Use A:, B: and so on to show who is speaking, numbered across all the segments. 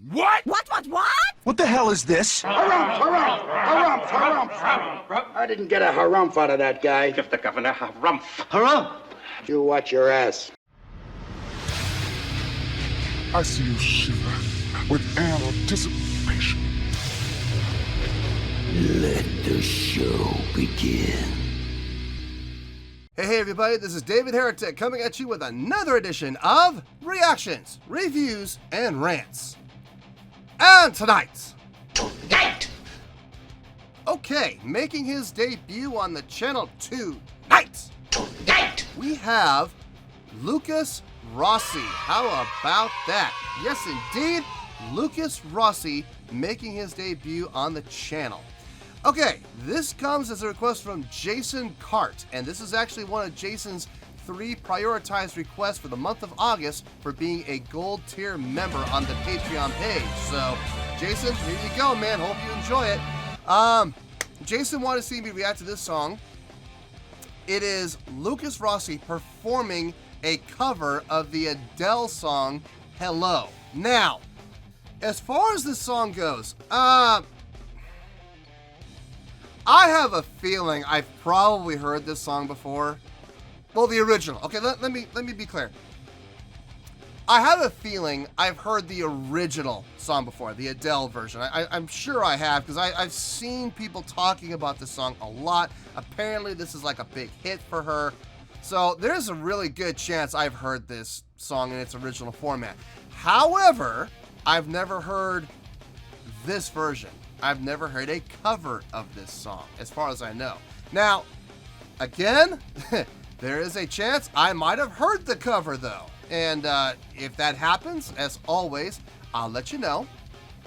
A: What?
B: What?
C: What the hell is this?
D: Harumph. I didn't get a harumph out of that guy.
A: Give the governor harumph.
C: Harumph!
D: You watch your ass.
E: I see you shiver with anticipation.
F: Let the show begin.
G: Hey everybody, this is David Heretic coming at you with another edition of Reactions, Reviews, and Rants. And tonight, okay, making his debut on the channel tonight, we have Lukas Rossi. How about that? Yes indeed, Lukas Rossi making his debut on the channel. Okay, this comes as a request from Jason Cart, and this is actually one of Jason's 3 prioritized requests for the month of August for being a gold tier member on the Patreon page. So, Jason, here you go, man. Hope you enjoy it. Jason wanted to see me react to this song. It is Lukas Rossi performing a cover of the Adele song, Hello. Now, as far as this song goes, I have a feeling I've probably heard this song before. Well, the original. Okay, let me be clear. I have a feeling I've heard the original song before, the Adele version. I'm sure I have, because I've seen people talking about this song a lot. Apparently, this is like a big hit for her. So there's a really good chance I've heard this song in its original format. However, I've never heard this version. I've never heard a cover of this song, as far as I know. Now, again, there is a chance I might have heard the cover, though. And if that happens, as always, I'll let you know.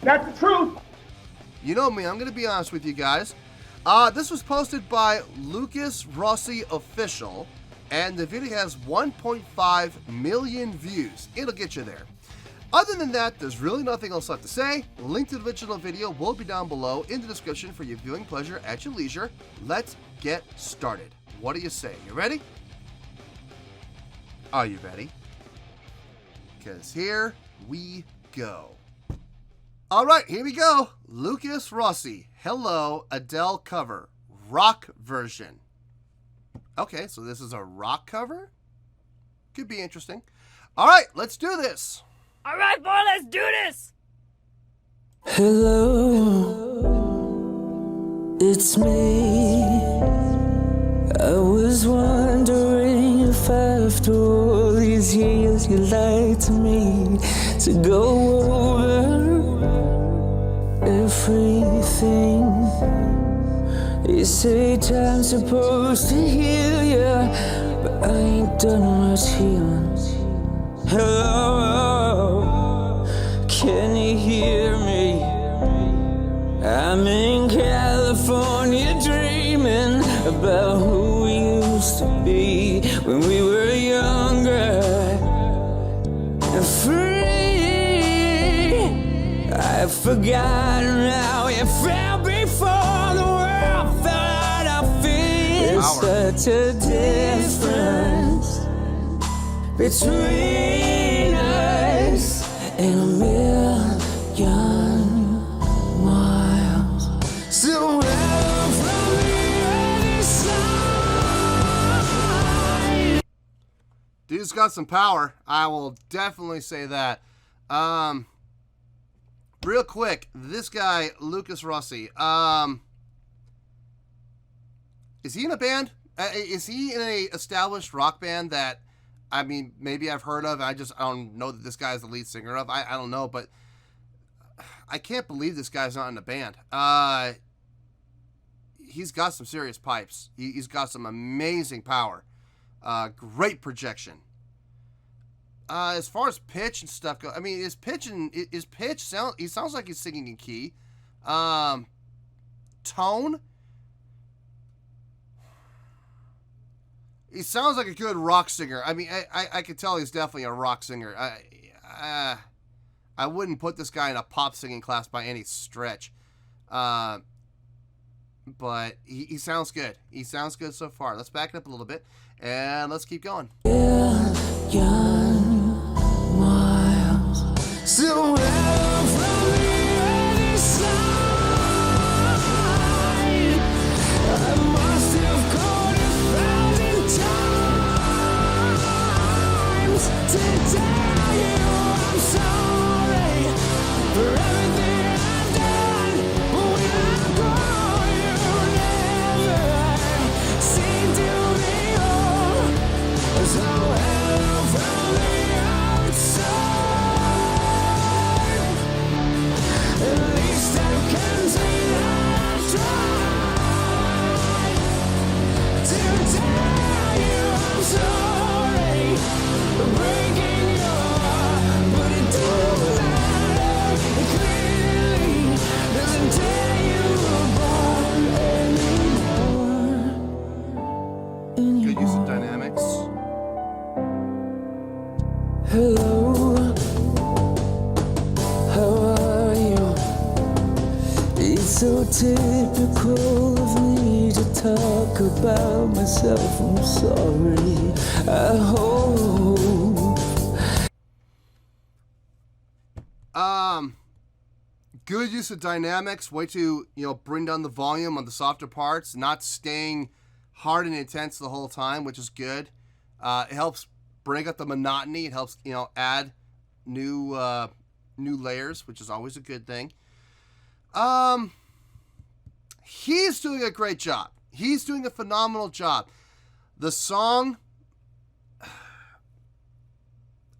D: That's the truth.
G: You know me, I'm going to be honest with you guys. This was posted by Lukas Rossi Official, and the video has 1.5 million views. It'll get you there. Other than that, there's really nothing else left to say. The link to the original video will be down below in the description for your viewing pleasure at your leisure. Let's get started. What do you say? You ready? Are you ready? Because here we go. All right, here we go. Lukas Rossi, Hello, Adele cover, rock version. Okay, so this is a rock cover? Could be interesting. All right, let's do this.
B: All right, boy, let's do this.
F: Hello, it's me. I was wondering if after all these years you'd like to me to go over everything. You say time's supposed to heal ya, but I ain't done much healing. Hello, can you hear me? I'm in California dreaming about who we used to be when we were younger and free. I've forgotten how it felt before the world felt our feet. There's such a difference between us and a million miles. Somewhere from the other side.
G: Dude's got some power. I will definitely say that. Real quick, this guy, Lukas Rossi, is he in a band? Is he in a established rock band that, I mean, maybe I've heard of? I don't know that this guy's the lead singer of. I don't know, but I can't believe this guy's not in a band. He's got some serious pipes. He's got some amazing power. Great projection. As far as pitch and stuff go, I mean, his pitch sound, he sounds like he's singing in key. Tone, he sounds like a good rock singer. I mean, I could tell he's definitely a rock singer. I wouldn't put this guy in a pop singing class by any stretch. But he sounds good. He sounds good so far. Let's back it up a little bit, and let's keep going.
F: Miles. Somewhere for everything I've done. But when I call you, never seem to be home. So hello from the outside. At least I can say I've tried to tell you I'm sorry for breaking your heart, but it don't matter. It clearly doesn't tear you apart anymore.
G: Good use of dynamics.
F: Hello, how are you? It's so typical of me to talk about myself. I'm sorry. I hope.
G: Good use of dynamics. Way to, bring down the volume on the softer parts, not staying hard and intense the whole time, which is good. It helps break up the monotony. It helps, add new layers, which is always a good thing. He's doing a great job. He's doing a phenomenal job. The song,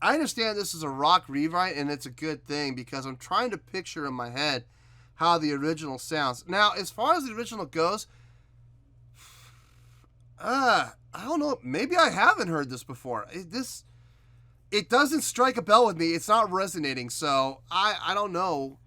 G: I understand this is a rock rewrite, and it's a good thing because I'm trying to picture in my head how the original sounds. Now, as far as the original goes, I don't know. Maybe I haven't heard this before. It doesn't strike a bell with me. It's not resonating, so I don't know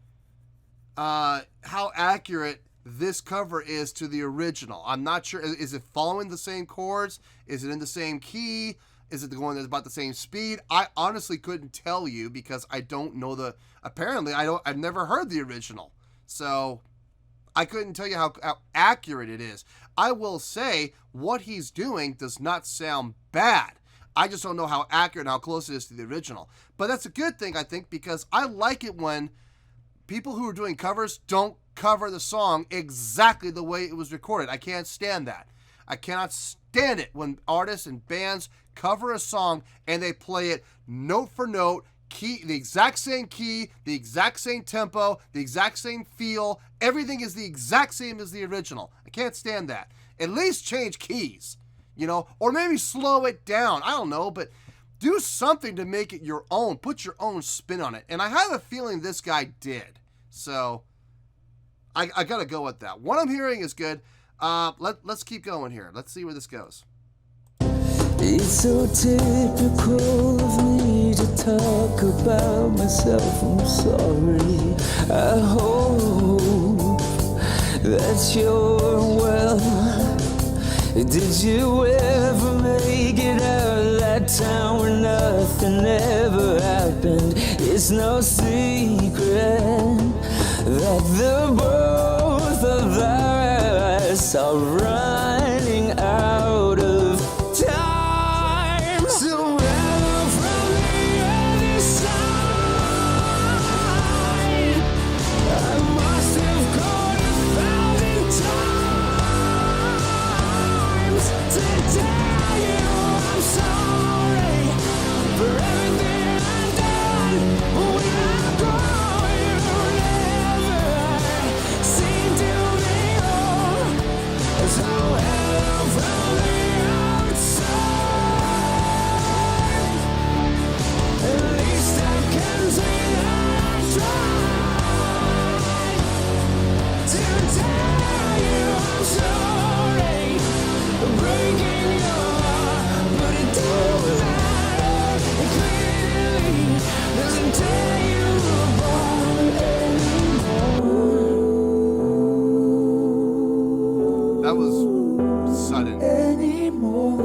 G: how accurate this cover is to the original. I'm not sure. Is it following the same chords? Is it in the same key? Is it going about the same speed? I honestly couldn't tell you because I don't know apparently I've never heard the original. So I couldn't tell you how accurate it is. I will say what he's doing does not sound bad. I just don't know how accurate and how close it is to the original. But that's a good thing, I think, because I like it when people who are doing covers don't cover the song exactly the way it was recorded. I can't stand that. I cannot stand it when artists and bands cover a song and they play it note for note, key, the exact same key, the exact same tempo, the exact same feel. Everything is the exact same as the original. I can't stand that. At least change keys, or maybe slow it down. I don't know, but do something to make it your own. Put your own spin on it. And I have a feeling this guy did. So I got to go with that. What I'm hearing is good. Let's keep going here. Let's see where this goes.
F: It's so typical of me to talk about myself. I'm sorry. I hope that you're well. Did you ever make it out of that town where nothing ever happened? It's no secret that the both of us are running out of time. So hello from the other side. I must have called 1,000 times to tell you I'm sorry for everything I've done. When I call you, never seem to be home. So hello from the outside. At least I can say I've tried to tell you I'm sorry for breaking your heart, but it don't matter. It clearly doesn't tear you apart anymore.
G: That was sudden.
F: Anymore.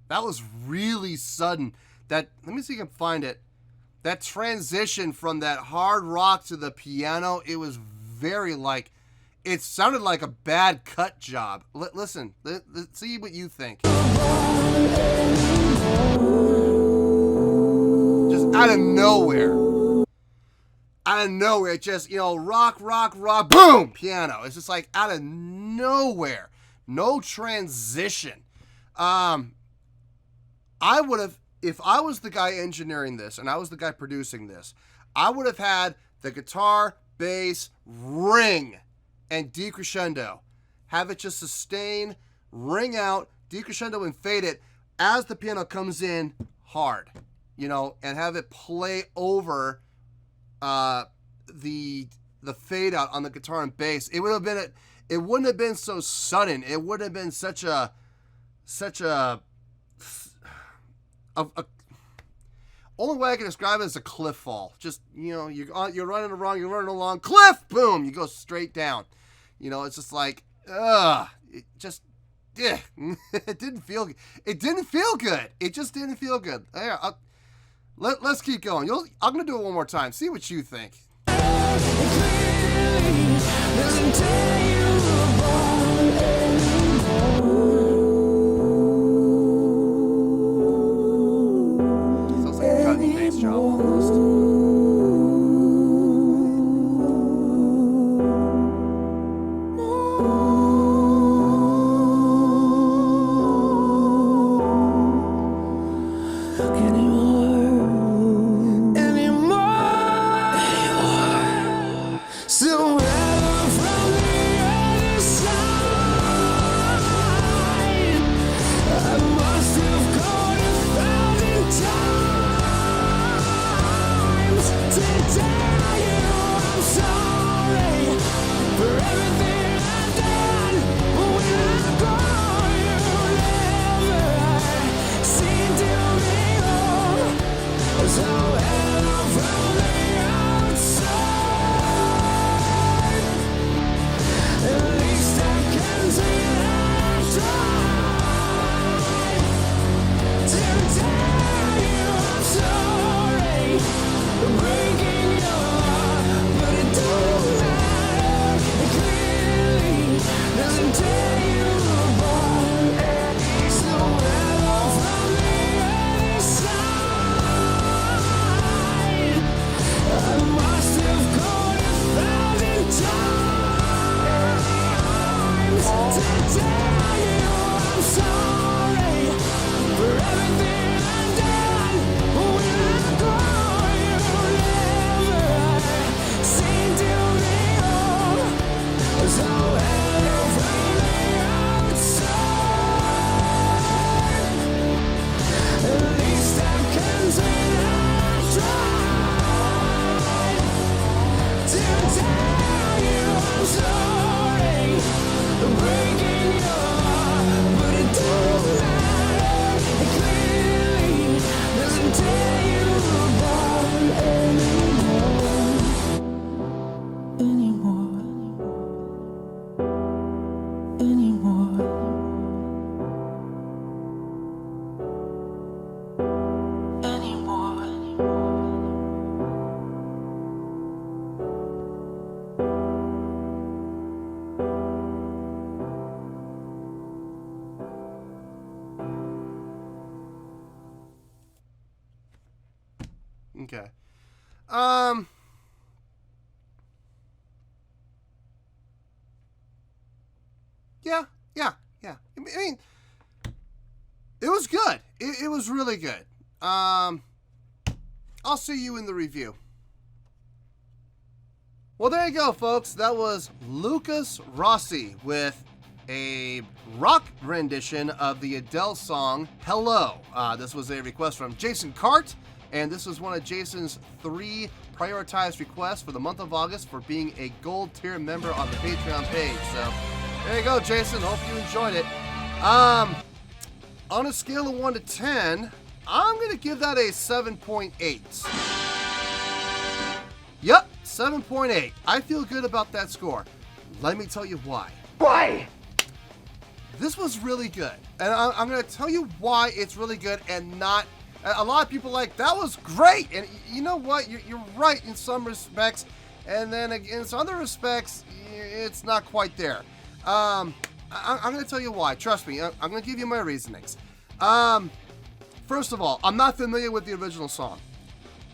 G: That was really sudden. Let me see if I can find it. That transition from that hard rock to the piano, it was very it sounded like a bad cut job. Listen, let's see what you think. Just out of nowhere. Just, rock, boom, piano. It's just out of nowhere. No transition. I would have, if I was the guy engineering this and I was the guy producing this, I would have had the guitar, bass, ring, and decrescendo. Have it just sustain, ring out, decrescendo, and fade it as the piano comes in hard, you know, and have it play over the fade out on the guitar and bass. It would have been it wouldn't have been so sudden. It would have been such a only way I can describe it is a cliff fall. Just, you know, you're running along, cliff, boom, you go straight down. You know, it's just like, it just, it didn't feel good. It just didn't feel good. Yeah, let's keep going. I'm gonna do it one more time. See what you think. Sounds like a cutting bass job almost. Okay. Yeah. I mean, it was good. It was really good. I'll see you in the review. Well, there you go, folks. That was Lukas Rossi with a rock rendition of the Adele song, Hello. This was a request from Jason Cart, and this was one of Jason's 3 prioritized requests for the month of August for being a gold tier member on the Patreon page. So, there you go, Jason. Hope you enjoyed it. On a scale of 1 to 10, I'm going to give that a 7.8. Yep, 7.8. I feel good about that score. Let me tell you why.
D: Why?
G: This was really good. And I'm going to tell you why it's really good and not... A lot of people are like, that was great. And you know what? You're right in some respects. And then in some other respects, it's not quite there. I'm going to tell you why. Trust me. I'm going to give you my reasonings. First of all, I'm not familiar with the original song.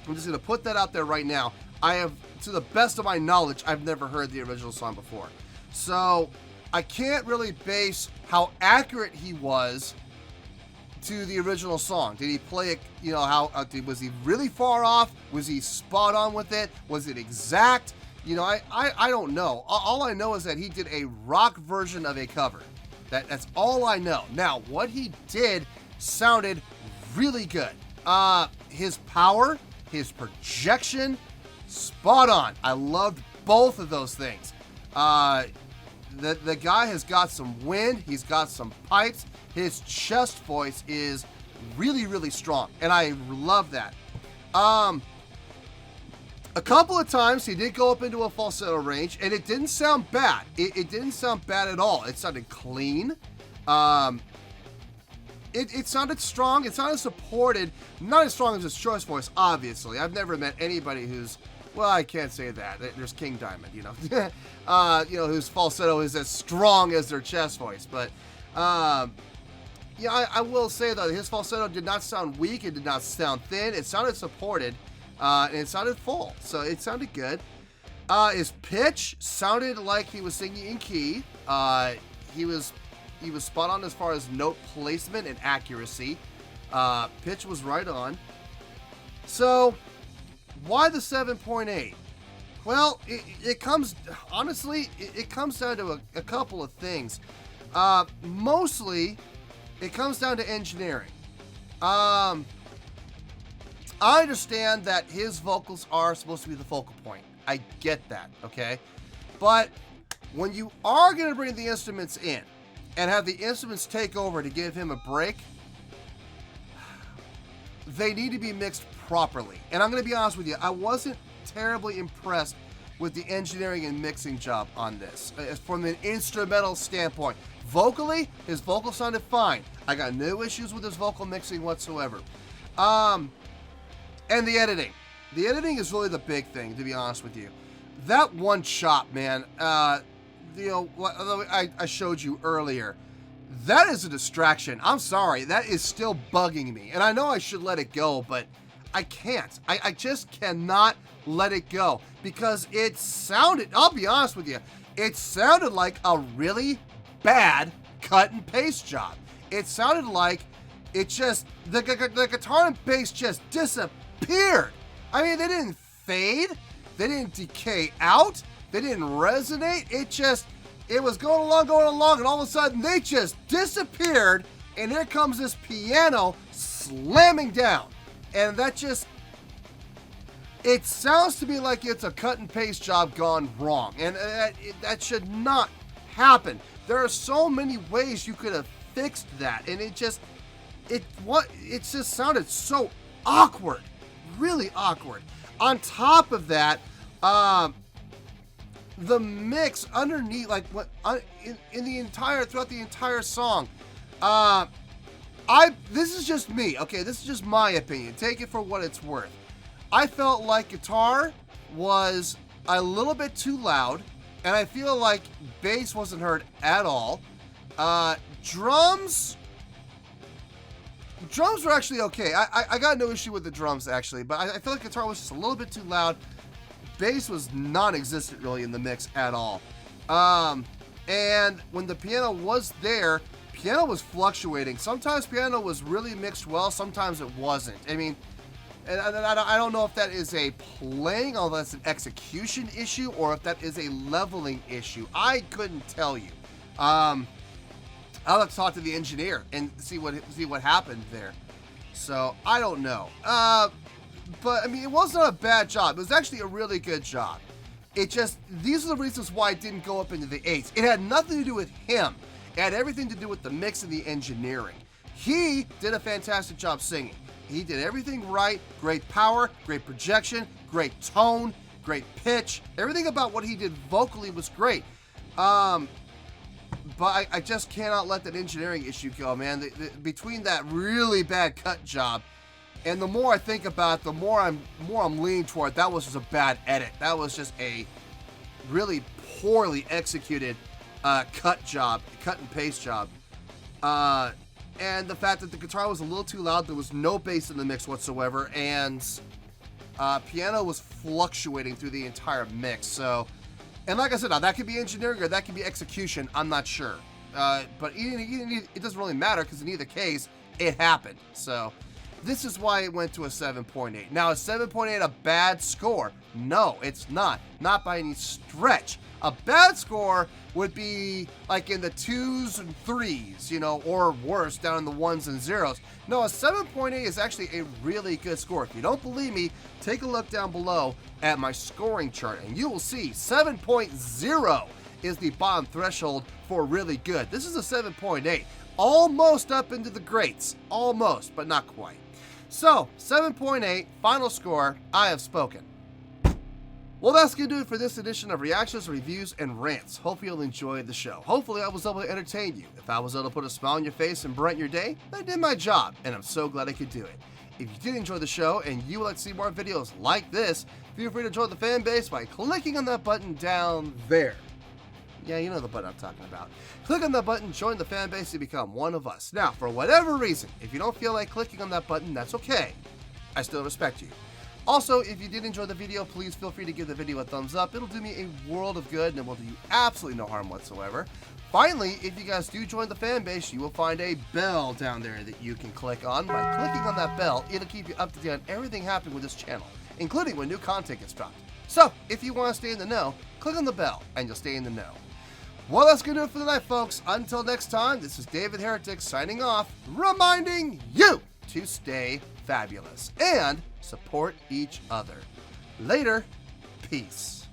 G: I'm just going to put that out there right now. I have, to the best of my knowledge, I've never heard the original song before. So I can't really base how accurate he was to the original song? Did he play it, you know, how, was he really far off? Was he spot on with it? Was it exact? You know, I don't know. All I know is that he did a rock version of a cover. That's all I know. Now, what he did sounded really good. His power, his projection, spot on. I loved both of those things. The guy has got some wind. He's got some pipes. His chest voice is really, really strong, and I love that. A couple of times he did go up into a falsetto range, and it didn't sound bad. It didn't sound bad at all. It sounded clean. It sounded strong. It sounded supported. Not as strong as his choice voice, obviously. I've never met anybody who's, well, I can't say that. There's King Diamond, you know, whose falsetto is as strong as their chest voice. But yeah, I will say though, his falsetto did not sound weak. It did not sound thin. It sounded supported. And it sounded full, so it sounded good. His pitch sounded like he was singing in key. He was spot on as far as note placement and accuracy. Pitch was right on. So, why the 7.8? Well, it comes, honestly, it comes down to a couple of things. Mostly, it comes down to engineering. I understand that his vocals are supposed to be the focal point. I get that, okay? But when you are going to bring the instruments in and have the instruments take over to give him a break, they need to be mixed properly. And I'm going to be honest with you, I wasn't terribly impressed with the engineering and mixing job on this from an instrumental standpoint. Vocally, his vocals sounded fine. I got no issues with his vocal mixing whatsoever. And the editing. The editing is really the big thing, to be honest with you. That one chop, man, you know, I showed you earlier, that is a distraction. I'm sorry, that is still bugging me. And I know I should let it go, but I can't. I just cannot let it go. Because it sounded, I'll be honest with you, it sounded like a really bad cut and paste job. It sounded like it just, the guitar and bass just disappeared. I mean, they didn't fade, they didn't decay out, they didn't resonate. It was going along, and all of a sudden they just disappeared, and here comes this piano slamming down. And that just, it sounds to me like it's a cut and paste job gone wrong, and that should not happen. There are so many ways you could have fixed that, and it just sounded so awkward, really awkward. On top of that, the mix underneath, like what throughout the entire song, this is just me, okay? This is just my opinion. Take it for what it's worth. I felt like guitar was a little bit too loud, and I feel like bass wasn't heard at all. Drums were actually okay. I got no issue with the drums, actually, but I feel like guitar was just a little bit too loud. Bass was non-existent, really, in the mix at all. And when the piano was there, piano was fluctuating. Sometimes piano was really mixed well, sometimes it wasn't. I mean, and I don't know if that is a playing, or that's an execution issue, or if that is a leveling issue. I couldn't tell you. I'll have to talk to the engineer and see what happened there. So I don't know. But I mean, it wasn't a bad job. It was actually a really good job. It just, these are the reasons why it didn't go up into the 8s. It had nothing to do with him. It had everything to do with the mix and the engineering. He did a fantastic job singing. He did everything right. Great power, great projection, great tone, great pitch. Everything about what he did vocally was great. But I just cannot let that engineering issue go, man. Between that really bad cut job, and the more I think about it, the more I'm leaning toward that was just a bad edit. That was just a really poorly executed cut and paste job. And the fact that the guitar was a little too loud, there was no bass in the mix whatsoever, and piano was fluctuating through the entire mix. So, and like I said, now that could be engineering or that could be execution. I'm not sure. But it doesn't really matter, because in either case, It happened. So this is why it went to a 7.8. Now, is 7.8 a bad score? No, it's not. Not by any stretch. A bad score would be like in the 2s and 3s, you know, or worse, down in the 1s and 0s. No, a 7.8 is actually a really good score. If you don't believe me, take a look down below at my scoring chart, and you will see 7.0 is the bottom threshold for really good. This is a 7.8, almost up into the greats. Almost, but not quite. So, 7.8, final score, I have spoken. Well, that's going to do it for this edition of Reactions, Reviews, and Rants. Hopefully you'll enjoy the show. Hopefully I was able to entertain you. If I was able to put a smile on your face and brighten your day, I did my job, and I'm so glad I could do it. If you did enjoy the show and you would like to see more videos like this, feel free to join the fan base by clicking on that button down there. Yeah, you know the button I'm talking about. Click on that button, join the fan base, and become one of us. Now, for whatever reason, if you don't feel like clicking on that button, that's okay. I still respect you. Also, if you did enjoy the video, please feel free to give the video a thumbs up. It'll do me a world of good and it will do you absolutely no harm whatsoever. Finally, if you guys do join the fan base, you will find a bell down there that you can click on. By clicking on that bell, it'll keep you up to date on everything happening with this channel, including when new content gets dropped. So, if you want to stay in the know, click on the bell and you'll stay in the know. Well, that's going to do it for the night, folks. Until next time, this is David Heretic signing off, reminding you to stay fabulous and support each other. Later. Peace.